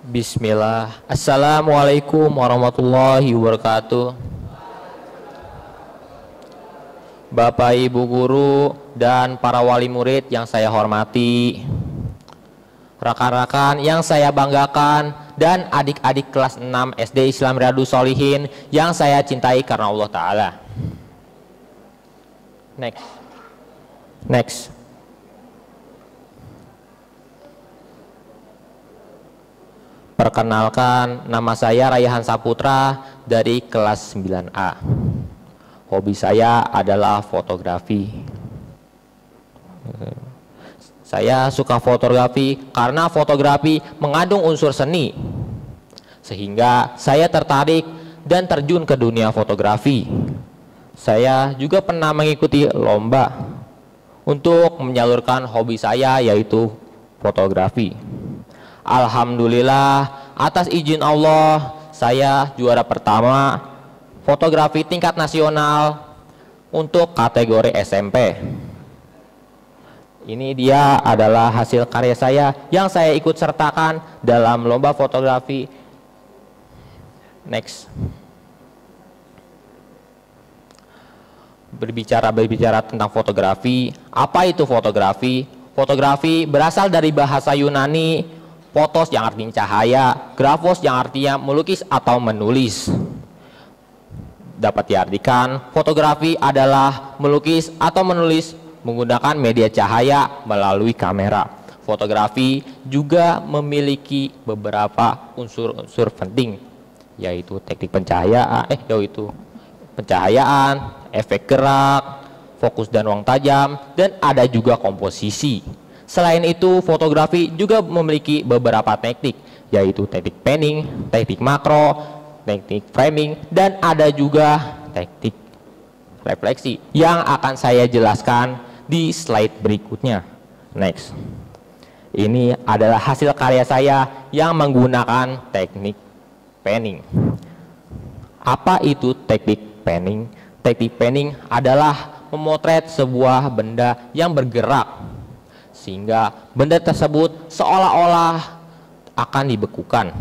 Bismillah. Assalamualaikum warahmatullahi wabarakatuh. Bapak Ibu guru dan para wali murid yang saya hormati, rekan-rekan yang saya banggakan, dan adik-adik kelas 6 SD Islam Riyadus Shalihin yang saya cintai karena Allah Ta'ala. Next. Perkenalkan, nama saya Raihan Saputra dari kelas 9A. Hobi saya adalah fotografi. Saya suka fotografi karena fotografi mengandung unsur seni, sehingga saya tertarik dan terjun ke dunia fotografi. Saya juga pernah mengikuti lomba untuk menyalurkan hobi saya, yaitu fotografi. Alhamdulillah, atas izin Allah, saya juara pertama fotografi tingkat nasional untuk kategori SMP. Ini dia adalah hasil karya saya yang saya ikut sertakan dalam lomba fotografi. Next. Berbicara tentang fotografi. Apa itu fotografi? Fotografi berasal dari bahasa Yunani, fotos yang artinya cahaya, grafos yang artinya melukis atau menulis. Dapat diartikan, fotografi adalah melukis atau menulis menggunakan media cahaya melalui kamera. Fotografi juga memiliki beberapa unsur-unsur penting, yaitu teknik pencahayaan, efek gerak, fokus dan ruang tajam, dan ada juga komposisi. Selain itu, fotografi juga memiliki beberapa teknik, yaitu teknik panning, teknik makro, teknik framing, dan ada juga teknik refleksi yang akan saya jelaskan di slide berikutnya. Next. Ini adalah hasil karya saya yang menggunakan teknik panning. Apa itu teknik panning? Teknik panning adalah memotret sebuah benda yang bergerak, sehingga benda tersebut seolah-olah akan dibekukan.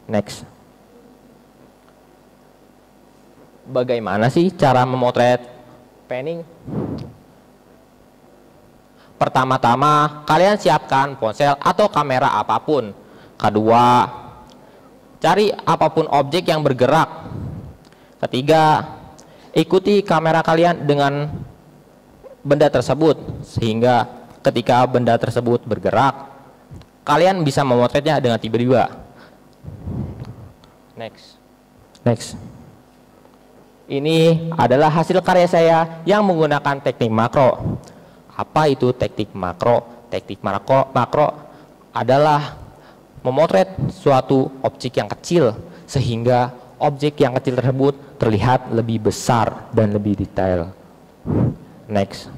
Next. Bagaimana sih cara memotret panning? Pertama-tama, kalian siapkan ponsel atau kamera apapun. Kedua, cari apapun objek yang bergerak. Ketiga, ikuti kamera kalian dengan benda tersebut, sehingga ketika benda tersebut bergerak, kalian bisa memotretnya dengan tiba-tiba. Next. Ini adalah hasil karya saya yang menggunakan teknik makro. Apa itu teknik makro? Teknik makro adalah memotret suatu objek yang kecil, sehingga objek yang kecil tersebut terlihat lebih besar dan lebih detail. Next.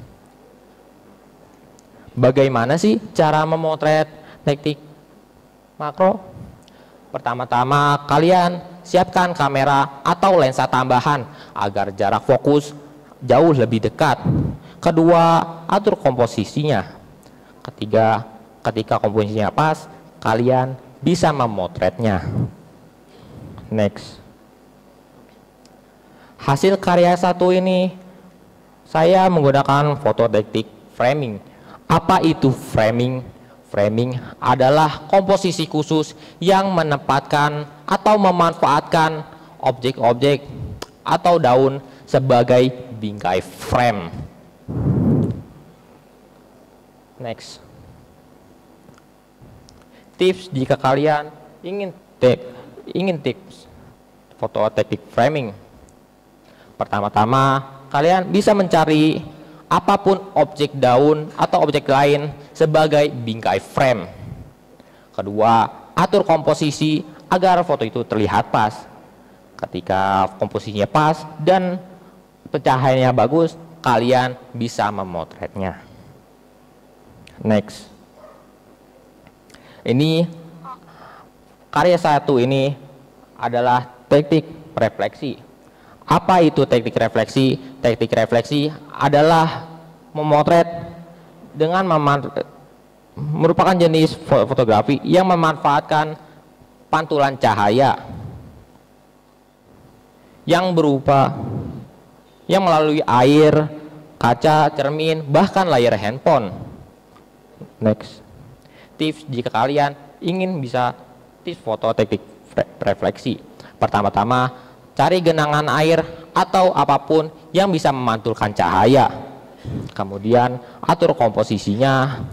Bagaimana sih cara memotret teknik makro? Pertama-tama, kalian siapkan kamera atau lensa tambahan agar jarak fokus jauh lebih dekat. Kedua, atur komposisinya. Ketiga, ketika komposisinya pas, kalian bisa memotretnya. Next. Hasil karya satu ini saya menggunakan foto teknik framing. Apa itu framing? Framing adalah komposisi khusus yang menempatkan atau memanfaatkan objek-objek atau daun sebagai bingkai frame. Next. Tips jika kalian ingin tips foto teknik framing. Pertama-tama, kalian bisa mencari apapun objek daun atau objek lain sebagai bingkai frame. Kedua, atur komposisi agar foto itu terlihat pas. Ketika komposisinya pas dan pencahayaannya bagus, kalian bisa memotretnya. Next. Ini karya satu ini adalah teknik refleksi. Apa itu teknik refleksi? Teknik refleksi adalah memotret dengan merupakan jenis fotografi yang memanfaatkan pantulan cahaya yang melalui air, kaca, cermin, bahkan layar handphone. Next. Tips jika kalian ingin bisa tips foto teknik refleksi. Pertama-tama, cari genangan air atau apapun yang bisa memantulkan cahaya. Kemudian atur komposisinya.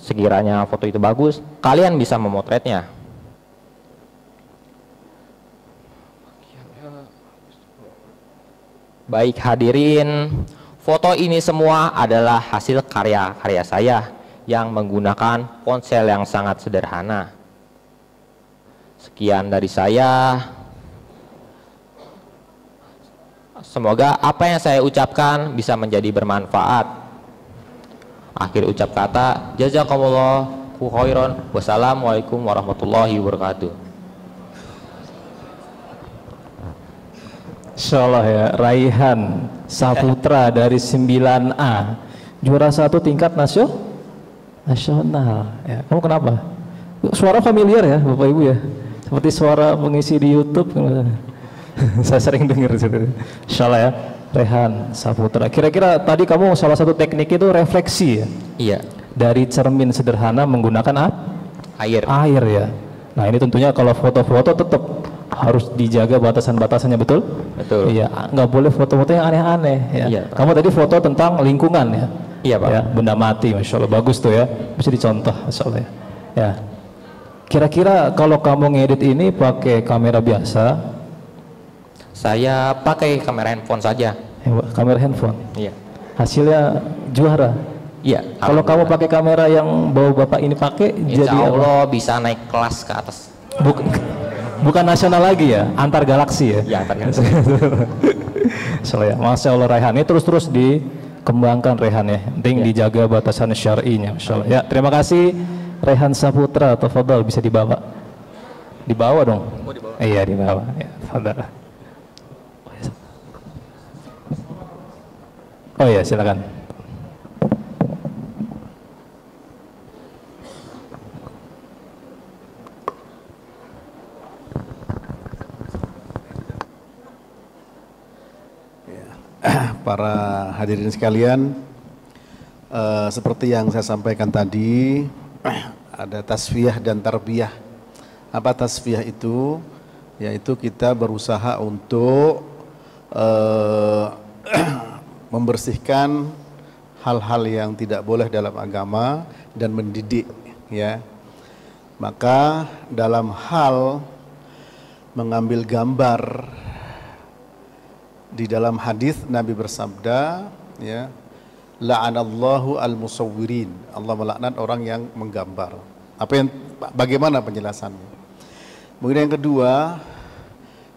Sekiranya foto itu bagus, kalian bisa memotretnya. Baik hadirin, foto ini semua adalah hasil karya-karya saya yang menggunakan ponsel yang sangat sederhana. Sekian dari saya. Semoga apa yang saya ucapkan bisa menjadi bermanfaat. Akhir ucap kata, jazakumullahu khairan. Wassalamualaikum warahmatullahi wabarakatuh. Insyaallah ya, Raihan Saputra dari 9A, juara 1 tingkat nasional. Ya, kamu kenapa? Suara familiar ya, Bapak Ibu ya, seperti suara pengisi di YouTube. Saya sering dengar gitu. Insyaallah ya, Raihan Saputra. Kira-kira tadi kamu salah satu teknik itu refleksi ya? Iya. Dari cermin sederhana menggunakan Air. Air ya. Nah ini tentunya kalau foto-foto tetap harus dijaga batasan-batasannya, betul? Betul. Iya, nggak boleh foto-foto yang aneh-aneh ya. Iya, kamu tadi foto tentang lingkungan ya. Iya, Pak. Ya, benda mati, Masya Allah, bagus tuh ya. Bisa dicontoh, Masya Allah ya. Ya. Kira-kira kalau kamu ngedit ini pakai kamera biasa? Saya pakai kamera handphone saja. Kamera handphone. Iya. Hasilnya juara. Iya. Kalau kamu pakai kamera yang bawa bapak ini pakai, Insya jadi Allah bisa naik kelas ke atas. Bukan nasional lagi ya, antar galaksi ya. Ya, antar galaksi. Ya. Masya Allah Raihan, ini terus dikembangkan Raihan ya. Penting dijaga batasan syar'inya. Masya Allah. Ya, terima kasih Raihan Saputra. Tafadhal, bisa dibawa. Dibawa dong. Oh, dibawa. Iya, dibawa. Ya, tafadhal. Oh iya, silakan. Para hadirin sekalian, seperti yang saya sampaikan tadi, ada tasfiyah dan tarbiyah. Apa tasfiyah itu? Yaitu kita berusaha untuk membersihkan hal-hal yang tidak boleh dalam agama dan mendidik, ya. Maka dalam hal mengambil gambar, di dalam hadis Nabi bersabda, ya, la'anallahu al-musawwirin. Allah melaknat orang yang menggambar. Bagaimana penjelasannya? Kemudian yang kedua,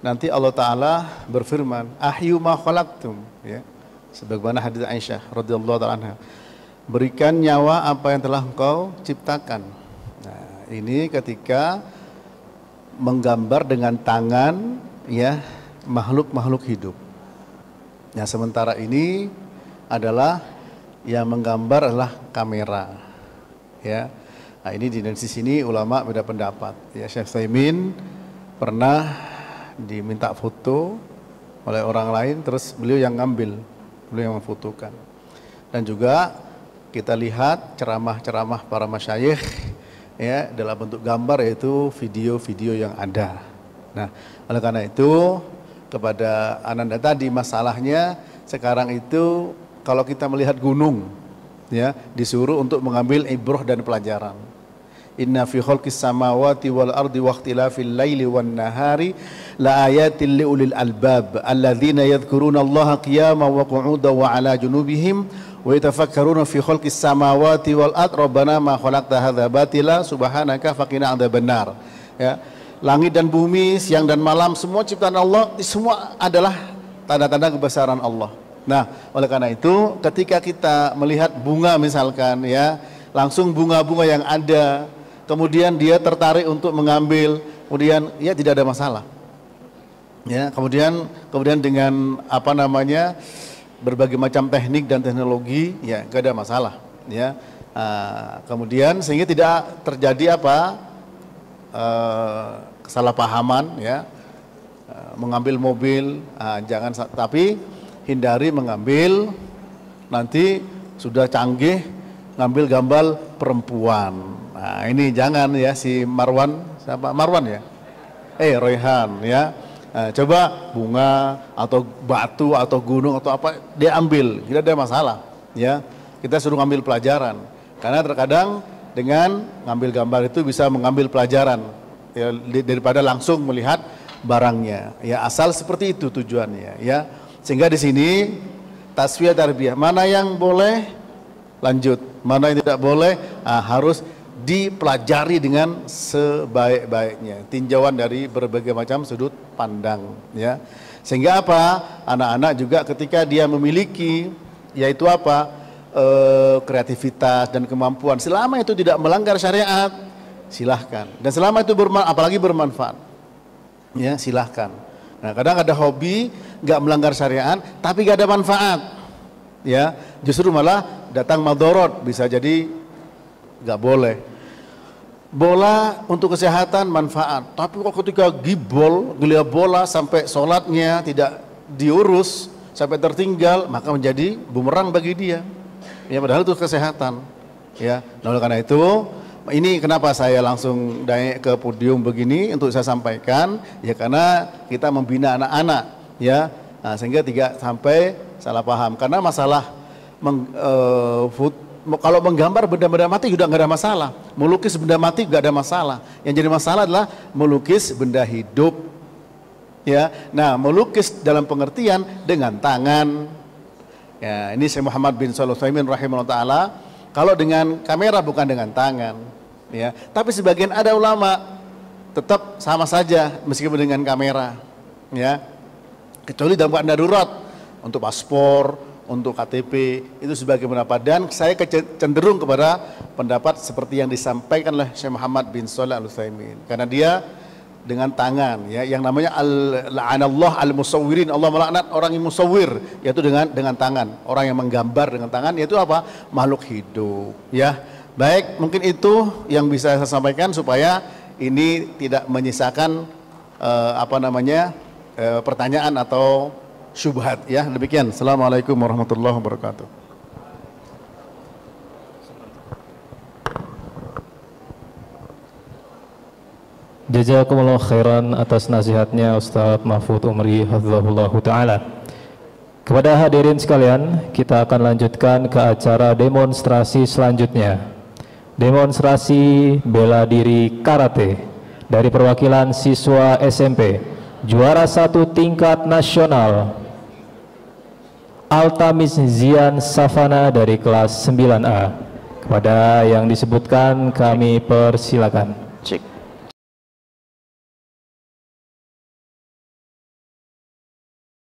nanti Allah Ta'ala berfirman, ahyu ma khalaqtum, ya. Sebagaimana hadis Aisyah radhiyallahu ta'ala anha, berikan nyawa apa yang telah engkau ciptakan. Nah, ini ketika menggambar dengan tangan, ya, makhluk-makhluk hidup. Nah, sementara ini adalah yang menggambar adalah kamera, ya. Nah, ini di sini ulama beda pendapat. Ya, Syekh Utsaimin pernah diminta foto oleh orang lain, terus beliau yang ngambil, beliau yang memfotokan. Dan juga kita lihat ceramah-ceramah para masyayikh, ya, dalam bentuk gambar, yaitu video-video yang ada. Nah, oleh karena itu kepada Ananda tadi, masalahnya sekarang itu kalau kita melihat gunung, ya, disuruh untuk mengambil ibrah dan pelajaran. Inna fi khalqis samawati wal ardi wa ikhtilafil laili wan nahari la ayatin liulil albab alladzina yadhkuruna Allaha qiyaman wa qu'udan wa ala junubihim wa yatafakkaruna fi khalqis samawati wal ardi rabbana ma khalaqta hadza batila subhanaka faqina adzabannar. Ya. Langit dan bumi, siang dan malam, semua ciptaan Allah, semua adalah tanda-tanda kebesaran Allah. Nah, oleh karena itu ketika kita melihat bunga misalkan, ya, langsung bunga-bunga yang ada, kemudian dia tertarik untuk mengambil, kemudian ya tidak ada masalah. Ya, kemudian dengan apa namanya, berbagai macam teknik dan teknologi, ya, gak ada masalah. Ya, Kemudian sehingga tidak terjadi kesalahpahaman ya, mengambil mobil, tapi hindari mengambil nanti sudah canggih ngambil gambar perempuan. Nah, ini jangan ya, si Marwan, siapa Marwan ya? Royhan ya. Coba bunga atau batu atau gunung atau apa dia ambil, tidak ada masalah ya. Kita suruh ngambil pelajaran. Karena terkadang dengan ngambil gambar itu bisa mengambil pelajaran ya, daripada langsung melihat barangnya. Ya asal seperti itu tujuannya ya. Sehingga di sini tasfiyah tarbiyah, mana yang boleh lanjut, mana yang tidak boleh harus dipelajari dengan sebaik-baiknya, tinjauan dari berbagai macam sudut pandang ya. Sehingga apa? Anak-anak juga ketika dia memiliki yaitu kreativitas dan kemampuan, selama itu tidak melanggar syariat, silahkan. Dan selama itu apalagi bermanfaat, ya silahkan. Nah, kadang ada hobi nggak melanggar syariat, tapi nggak ada manfaat, ya justru malah datang madorot, bisa jadi nggak boleh. Bola untuk kesehatan manfaat, tapi kok ketika geliat bola sampai sholatnya tidak diurus, sampai tertinggal, maka menjadi bumerang bagi dia. Ya padahal itu kesehatan ya. Nah, oleh karena itu ini kenapa saya langsung naik ke podium begini untuk saya sampaikan ya, karena kita membina anak-anak ya, sehingga tidak sampai salah paham. Karena masalah kalau menggambar benda-benda mati juga nggak ada masalah, melukis benda mati nggak ada masalah. Yang jadi masalah adalah melukis benda hidup ya. Nah, melukis dalam pengertian dengan tangan. Ya, ini Syekh Muhammad bin Shalih Al-Utsaimin rahimahullah taala, kalau dengan kamera bukan dengan tangan, ya. Tapi sebagian ada ulama tetap sama saja meskipun dengan kamera, ya. Kecuali dalam keadaan darurat untuk paspor, untuk KTP itu sebagai pendapat, dan saya cenderung kepada pendapat seperti yang disampaikan oleh Syekh Muhammad bin Shalih Al-Utsaimin, karena dia dengan tangan ya, yang namanya la'anallah al-musawwirin, Allah melaknat orang yang musawwir, yaitu dengan tangan, orang yang menggambar dengan tangan, yaitu apa? Makhluk hidup ya. Baik, mungkin itu yang bisa saya sampaikan supaya ini tidak menyisakan pertanyaan atau syubhat ya. Demikian. Assalamualaikum warahmatullahi wabarakatuh. Jazakumullah khairan atas nasihatnya Ustadz Mahfud Umri hafizahullahu ta'ala. Kepada hadirin sekalian, kita akan lanjutkan ke acara demonstrasi selanjutnya. Demonstrasi bela diri karate dari perwakilan siswa SMP juara 1 tingkat nasional Altamis Zian Savana dari kelas 9A. Kepada yang disebutkan kami persilakan. Cek.